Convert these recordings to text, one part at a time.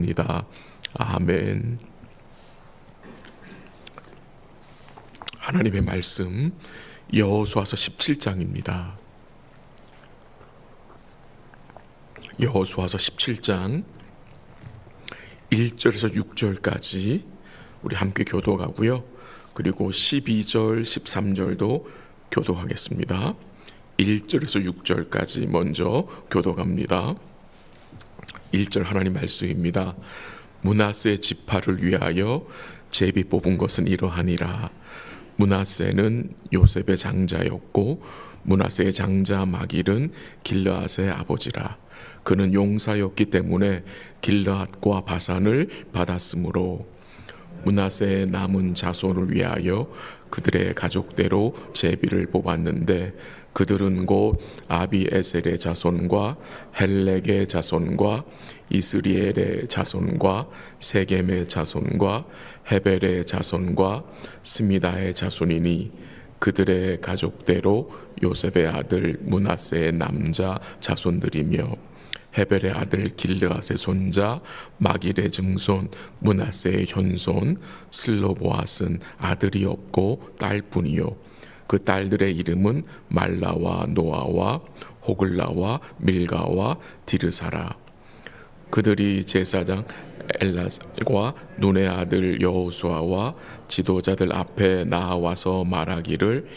입니다. 아멘. 하나님의 말씀 여호수아서 17장입니다. 여호수아서 17장 1절에서 6절까지 우리 함께 교독하고요. 그리고 12절, 13절도 교독하겠습니다. 1절에서 6절까지 먼저 교독합니다. 1절 하나님 말씀입니다. 므낫세 지파를 위하여 제비 뽑은 것은 이러하니라. 므낫세는 요셉의 장자였고 므낫세의 장자 마길은 길르앗의 아버지라. 그는 용사였기 때문에 길르앗과 바산을 받았으므로 므낫세의 남은 자손을 위하여 그들의 가족대로 제비를 뽑았는데 그들은 곧 아비에셀의 자손과 헬렉의 자손과 이스리엘의 자손과 세겜의 자손과 헤벨의 자손과 스미다의 자손이니 그들의 가족대로 요셉의 아들 므낫세의 남자 자손들이며 헤벨의 아들 길르앗의 손자 마길의 증손 므낫세의 현손 슬로보앗은 아들이 없고 딸뿐이요 그 딸들의 이름은 말라와 노아와 호글라와 밀가와 디르사라. 그들이 제사장 엘라살과 눈의 아들 여호수아와 지도자들 앞에 나와서 말하기를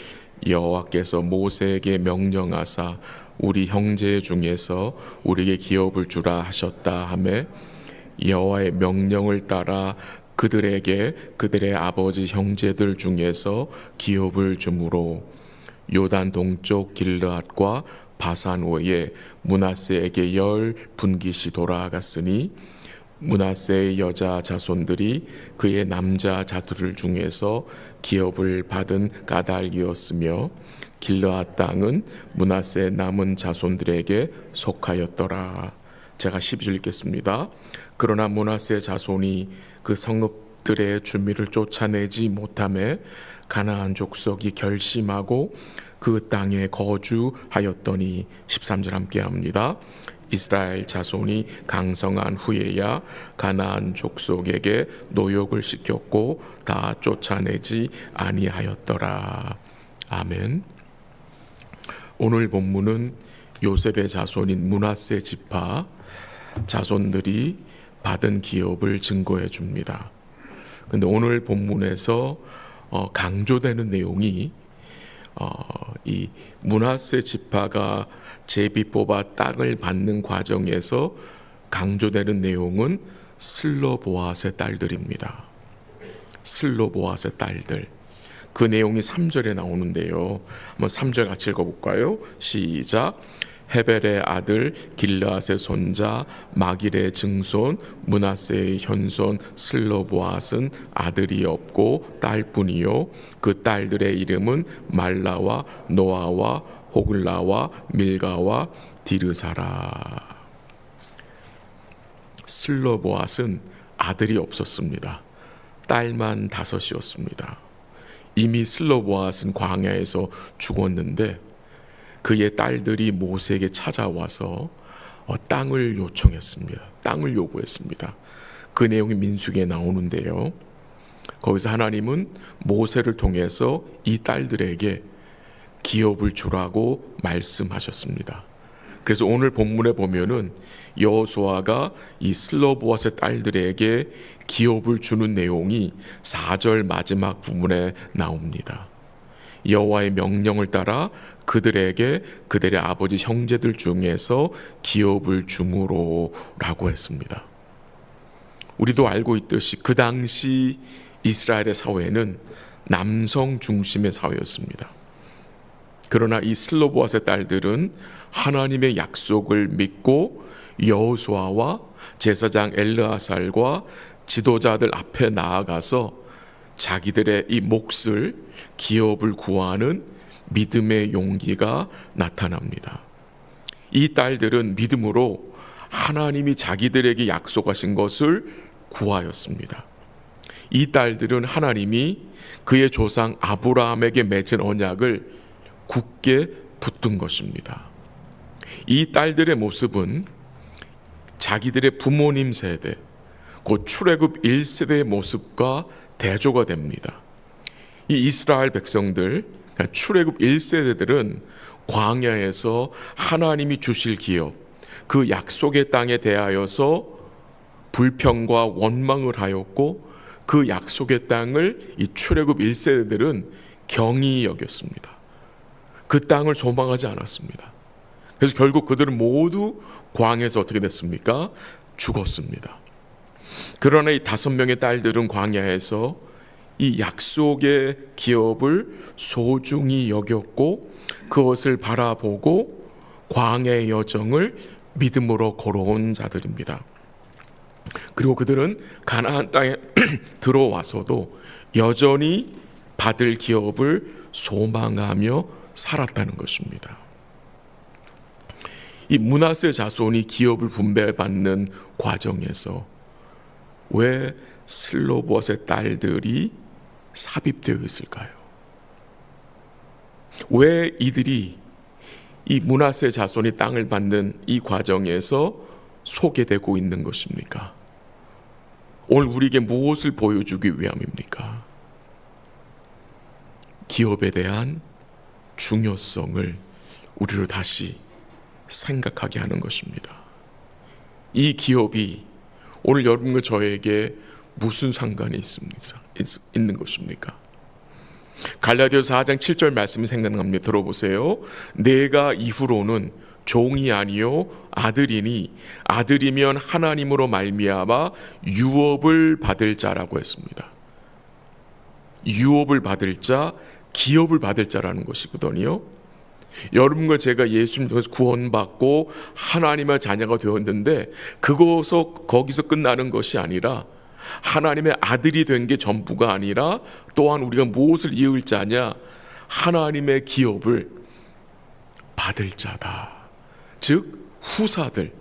여호와께서 모세에게 명령하사 우리 형제 중에서 우리에게 기업을 주라 하셨다 하매 여호와의 명령을 따라 그들에게 그들의 아버지 형제들 중에서 기업을 주므로 요단 동쪽 길르앗과 바산 외에 므낫세에게 10분깃이 돌아갔으니 므낫세의 여자 자손들이 그의 남자 자들 중에서 기업을 받은 까닭이었으며 길르앗 땅은 므낫세의 남은 자손들에게 속하였더라. 제가 12절 읽겠습니다. 그러나 므낫세 자손이 그 성읍들의 주민을 쫓아내지 못하매 가나안 족속이 결심하고 그 땅에 거주하였더니 13절 함께 합니다. 이스라엘 자손이 강성한 후에야 가나안 족속에게 노역을 시켰고 다 쫓아내지 아니하였더라. 아멘. 오늘 본문은 요셉의 자손인 므낫세 지파 자손들이 받은 기업을 증거해 줍니다. 근데 오늘 본문에서 강조되는 내용이 이 므낫세 지파가 제비 뽑아 땅을 받는 과정에서 강조되는 내용은 슬로보앗의 딸들입니다. 슬로보앗의 딸들. 그 내용이 3절에 나오는데요. 한번 3절 같이 읽어볼까요? 시작. 헤벨의 아들 길르앗의 손자 마길의 증손 므낫세의 현손 슬로보앗은 아들이 없고 딸뿐이요 그 딸들의 이름은 말라와 노아와 호글라와 밀가와 디르사라. 슬로보앗은 아들이 없었습니다. 딸만 5이었습니다. 이미 슬로보앗은 광야에서 죽었는데 그의 딸들이 모세에게 찾아와서 땅을 요청했습니다. 땅을 요구했습니다. 그 내용이 민수기에 나오는데요. 거기서 하나님은 모세를 통해서 이 딸들에게 기업을 주라고 말씀하셨습니다. 그래서 오늘 본문에 보면은 여호수아가 이 슬로보앗의 딸들에게 기업을 주는 내용이 4절 마지막 부분에 나옵니다. 여호와의 명령을 따라 그들에게 그들의 아버지 형제들 중에서 기업을 주므로 라고 했습니다. 우리도 알고 있듯이 그 당시 이스라엘의 사회는 남성 중심의 사회였습니다. 그러나 이 슬로보앗의 딸들은 하나님의 약속을 믿고 여호수아와 제사장 엘르아살과 지도자들 앞에 나아가서 자기들의 이 몫을 기업을 구하는 믿음의 용기가 나타납니다. 이 딸들은 믿음으로 하나님이 자기들에게 약속하신 것을 구하였습니다. 이 딸들은 하나님이 그의 조상 아브라함에게 맺은 언약을 굳게 붙든 것입니다. 이 딸들의 모습은 자기들의 부모님 세대, 곧 출애굽 1세대의 모습과 대조가 됩니다. 이 이스라엘 백성들, 그러니까 출애굽 1세대들은 광야에서 하나님이 주실 기업, 그 약속의 땅에 대하여서 불평과 원망을 하였고, 그 약속의 땅을 이 출애굽 1세대들은 경히 여겼습니다. 그 땅을 소망하지 않았습니다. 그래서 결국 그들은 모두 광야에서 어떻게 됐습니까? 죽었습니다. 그러나 이 5명의 딸들은 광야에서 이 약속의 기업을 소중히 여겼고, 그것을 바라보고 광야의 여정을 믿음으로 걸어온 자들입니다. 그리고 그들은 가나안 땅에 들어와서도 여전히 받을 기업을 소망하며 살았다는 것입니다. 이 므낫세 자손이 기업을 분배받는 과정에서 왜 슬로봇의 딸들이 삽입되어 있을까요? 왜 이들이 이 므낫세 자손이 땅을 받는 이 과정에서 소개되고 있는 것입니까? 오늘 우리에게 무엇을 보여주기 위함입니까? 기업에 대한 중요성을 우리로 다시 생각하게 하는 것입니다. 이 기업이 오늘 여러분과 저에게 무슨 상관이 있는 것입니까? 갈라디아서 4장 7절 말씀이 생각납니다. 들어보세요. 내가 이후로는 종이 아니요 아들이니 아들이면 하나님으로 말미암아 유업을 받을 자라고 했습니다. 유업을 받을 자, 기업을 받을 자라는 것이거든요. 여러분과 제가 예수님 통해서 구원받고 하나님의 자녀가 되었는데 거기서 끝나는 것이 아니라 하나님의 아들이 된 게 전부가 아니라 또한 우리가 무엇을 이을 자냐? 하나님의 기업을 받을 자다. 즉 후사들,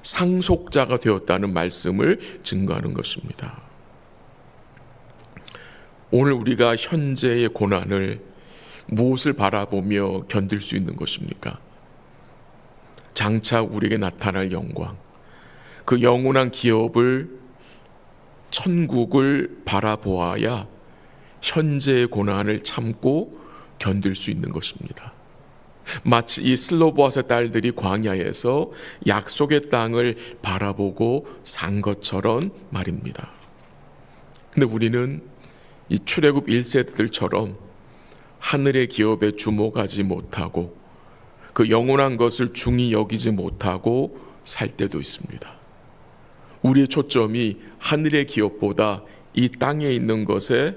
상속자가 되었다는 말씀을 증거하는 것입니다. 오늘 우리가 현재의 고난을 무엇을 바라보며 견딜 수 있는 것입니까? 장차 우리에게 나타날 영광, 그 영원한 기업을, 천국을 바라보아야 현재의 고난을 참고 견딜 수 있는 것입니다. 마치 이 슬로보아스의 딸들이 광야에서 약속의 땅을 바라보고 산 것처럼 말입니다. 근데 우리는 이 출애굽 1세들처럼 하늘의 기업에 주목하지 못하고 그 영원한 것을 중히 여기지 못하고 살 때도 있습니다. 우리의 초점이 하늘의 기업보다 이 땅에 있는 것에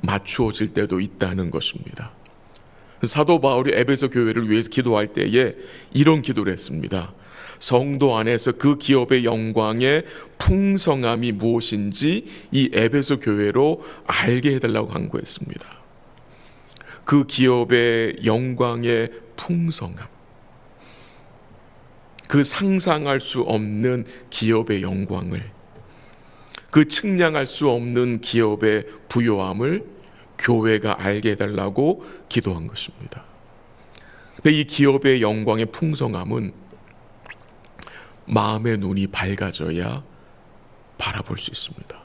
맞추어질 때도 있다는 것입니다. 사도 바울이 에베소 교회를 위해서 기도할 때에 이런 기도를 했습니다. 성도 안에서 그 기업의 영광의 풍성함이 무엇인지 이 에베소 교회로 알게 해달라고 간구했습니다. 그 기업의 영광의 풍성함, 그 상상할 수 없는 기업의 영광을, 그 측량할 수 없는 기업의 부요함을 교회가 알게 해달라고 기도한 것입니다. 근데 이 기업의 영광의 풍성함은 마음의 눈이 밝아져야 바라볼 수 있습니다.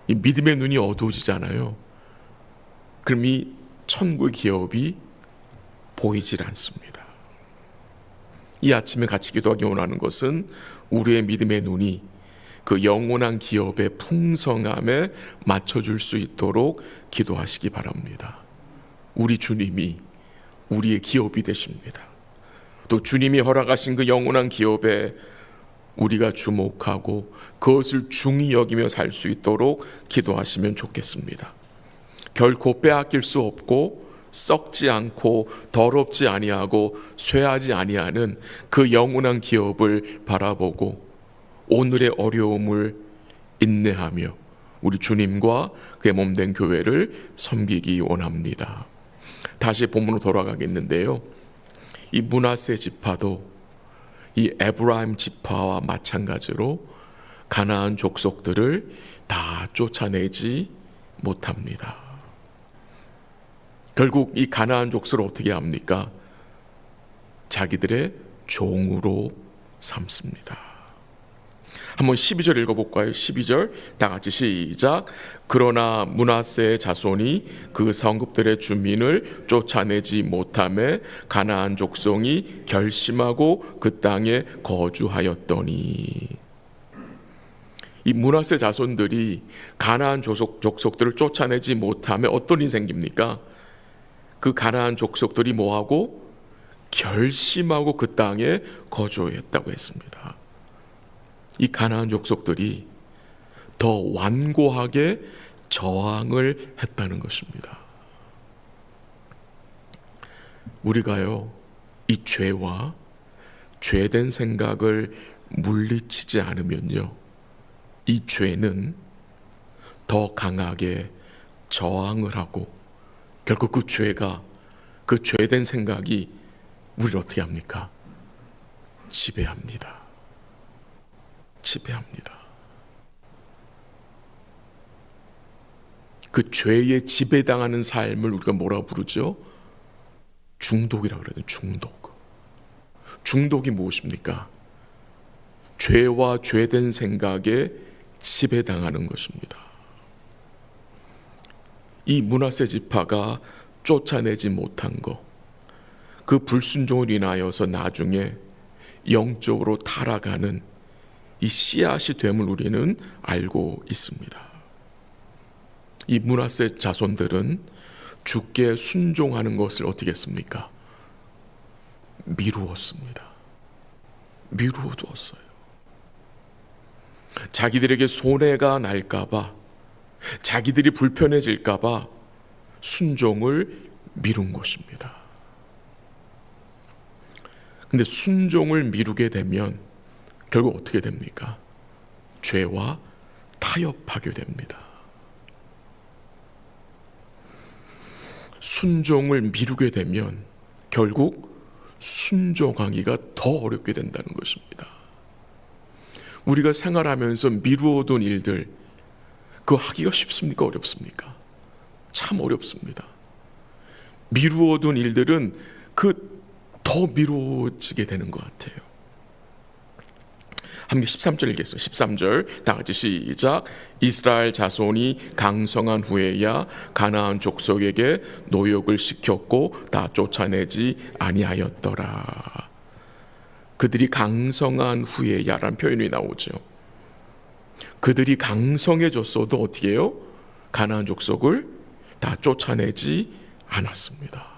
이 믿음의 눈이 어두워지잖아요. 그럼 이 천국의 기업이 보이질 않습니다. 이 아침에 같이 기도하기 원하는 것은 우리의 믿음의 눈이 그 영원한 기업의 풍성함에 맞춰줄 수 있도록 기도하시기 바랍니다. 우리 주님이 우리의 기업이 되십니다. 또 주님이 허락하신 그 영원한 기업에 우리가 주목하고 그것을 중히 여기며 살 수 있도록 기도하시면 좋겠습니다. 결코 빼앗길 수 없고 썩지 않고 더럽지 아니하고 쇠하지 아니하는 그 영원한 기업을 바라보고 오늘의 어려움을 인내하며 우리 주님과 그의 몸된 교회를 섬기기 원합니다. 다시 본문으로 돌아가겠는데요. 이 므낫세 지파도 이 에브라임 지파와 마찬가지로 가나안 족속들을 다 쫓아내지 못합니다. 결국 이 가나안 족속을 어떻게 합니까? 자기들의 종으로 삼습니다. 한번 12절 읽어볼까요? 12절 다 같이 시작. 그러나 므낫세의 자손이 그 성읍들의 주민을 쫓아내지 못하매 가나안 족속이 결심하고 그 땅에 거주하였더니. 이 므낫세 자손들이 가나안 족속들을 쫓아내지 못하며 어떤 일이 생깁니까? 그 가나안 족속들이 뭐하고? 결심하고 그 땅에 거주했다고 했습니다. 이 가나안 족속들이 더 완고하게 저항을 했다는 것입니다. 우리가요, 이 죄와 죄된 생각을 물리치지 않으면요, 이 죄는 더 강하게 저항을 하고 결국 그 죄가, 그 죄된 생각이 우리를 어떻게 합니까? 지배합니다. 지배합니다. 그 죄에 지배당하는 삶을 우리가 뭐라고 부르죠? 중독이라고 그러죠. 중독. 중독이 무엇입니까? 죄와 죄된 생각에 지배당하는 것입니다. 이 므낫세 지파가 쫓아내지 못한 것, 그 불순종을 인하여서 나중에 영적으로 타락하는 이 씨앗이 됨을 우리는 알고 있습니다. 이 므낫세 자손들은 주께 순종하는 것을 어떻게 했습니까? 미루었습니다. 미루어 두었어요. 자기들에게 손해가 날까봐, 자기들이 불편해질까봐 순종을 미룬 것입니다. 근데 순종을 미루게 되면 결국 어떻게 됩니까? 죄와 타협하게 됩니다. 순종을 미루게 되면 결국 순종하기가 더 어렵게 된다는 것입니다. 우리가 생활하면서 미루어둔 일들, 그거 하기가 쉽습니까? 어렵습니까? 참 어렵습니다. 미루어둔 일들은 더 미루어지게 되는 것 같아요. 함께 13절 읽겠습니다. 13절 다 같이 시작. 이스라엘 자손이 강성한 후에야 가나안 족속에게 노역을 시켰고 다 쫓아내지 아니하였더라. 그들이 강성한 후에야라는 표현이 나오죠. 그들이 강성해졌어도 어떻게 해요? 가나안 족속을 다 쫓아내지 않았습니다.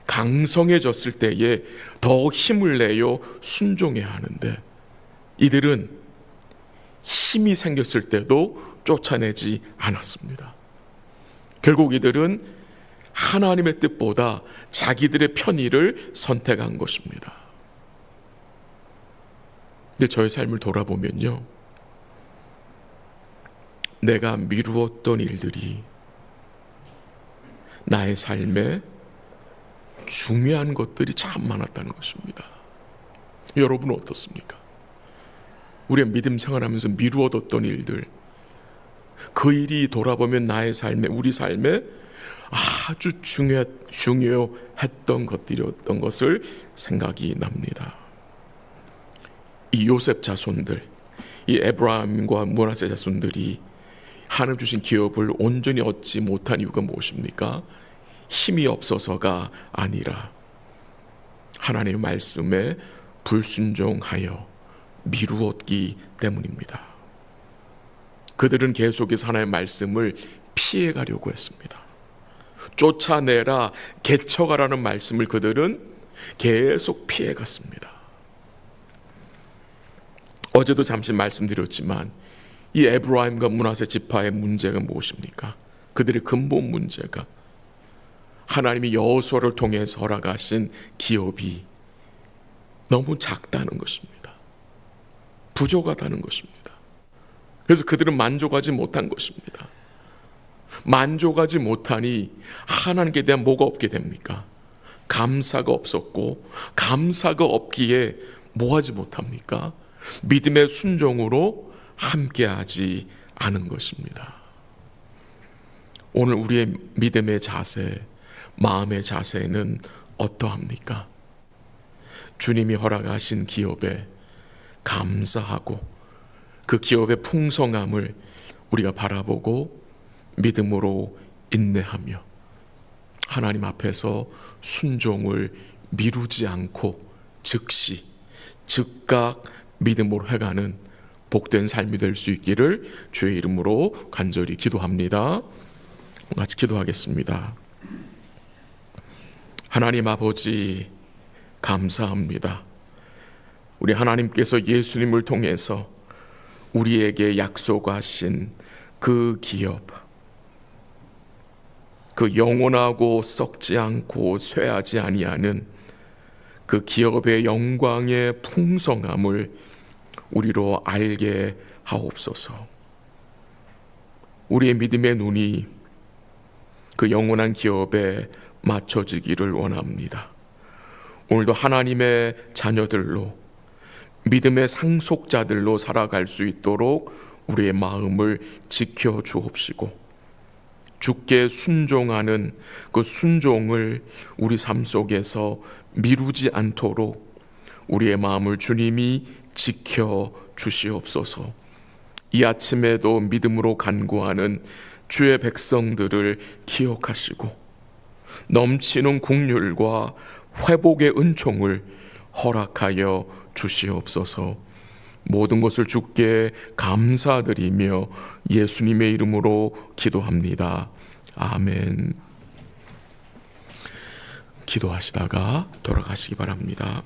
강성해졌을 때에 더 힘을 내어 순종해야 하는데 이들은 힘이 생겼을 때도 쫓아내지 않았습니다. 결국 이들은 하나님의 뜻보다 자기들의 편의를 선택한 것입니다. 근데 저의 삶을 돌아보면요, 내가 미루었던 일들이 나의 삶에 중요한 것들이 참 많았다는 것입니다. 여러분은 어떻습니까? 우리가 믿음 생활하면서 미루어뒀던 일들, 그 일이 돌아보면 나의 삶에, 우리 삶에 아주 중요했던 것들이었던 것을 생각이 납니다. 이 요셉 자손들, 이 에브라임과 므낫세 자손들이 하나님 주신 기업을 온전히 얻지 못한 이유가 무엇입니까? 힘이 없어서가 아니라 하나님의 말씀에 불순종하여 미루었기 때문입니다. 그들은 계속해서 하나님의 말씀을 피해가려고 했습니다. 쫓아내라, 개척하라는 말씀을 그들은 계속 피해갔습니다. 어제도 잠시 말씀드렸지만 이 에브라임과 므낫세 지파의 문제가 무엇입니까? 그들의 근본 문제가 하나님이 여호수아를 통해서 허락하신 기업이 너무 작다는 것입니다. 부족하다는 것입니다. 그래서 그들은 만족하지 못한 것입니다. 만족하지 못하니 하나님께 대한 뭐가 없게 됩니까? 감사가 없었고, 감사가 없기에 뭐 하지 못합니까? 믿음의 순종으로 함께하지 않은 것입니다. 오늘 우리의 믿음의 자세, 마음의 자세는 어떠합니까? 주님이 허락하신 기업에 감사하고 그 기업의 풍성함을 우리가 바라보고 믿음으로 인내하며 하나님 앞에서 순종을 미루지 않고 즉시 즉각 믿음으로 해가는 복된 삶이 될 수 있기를 주의 이름으로 간절히 기도합니다. 같이 기도하겠습니다. 하나님 아버지 감사합니다. 우리 하나님께서 예수님을 통해서 우리에게 약속하신 그 기업, 그 영원하고 썩지 않고 쇠하지 아니하는 그 기업의 영광의 풍성함을 우리로 알게 하옵소서. 우리의 믿음의 눈이 그 영원한 기업에 맞춰지기를 원합니다. 오늘도 하나님의 자녀들로 믿음의 상속자들로 살아갈 수 있도록 우리의 마음을 지켜 주옵시고 주께 순종하는 그 순종을 우리 삶 속에서 미루지 않도록 우리의 마음을 주님이 지켜 주시옵소서. 이 아침에도 믿음으로 간구하는 주의 백성들을 기억하시고 넘치는 긍휼과 회복의 은총을 허락하여 주시옵소서. 모든 것을 주께 감사드리며 예수님의 이름으로 기도합니다. 아멘. 기도하시다가 돌아가시기 바랍니다.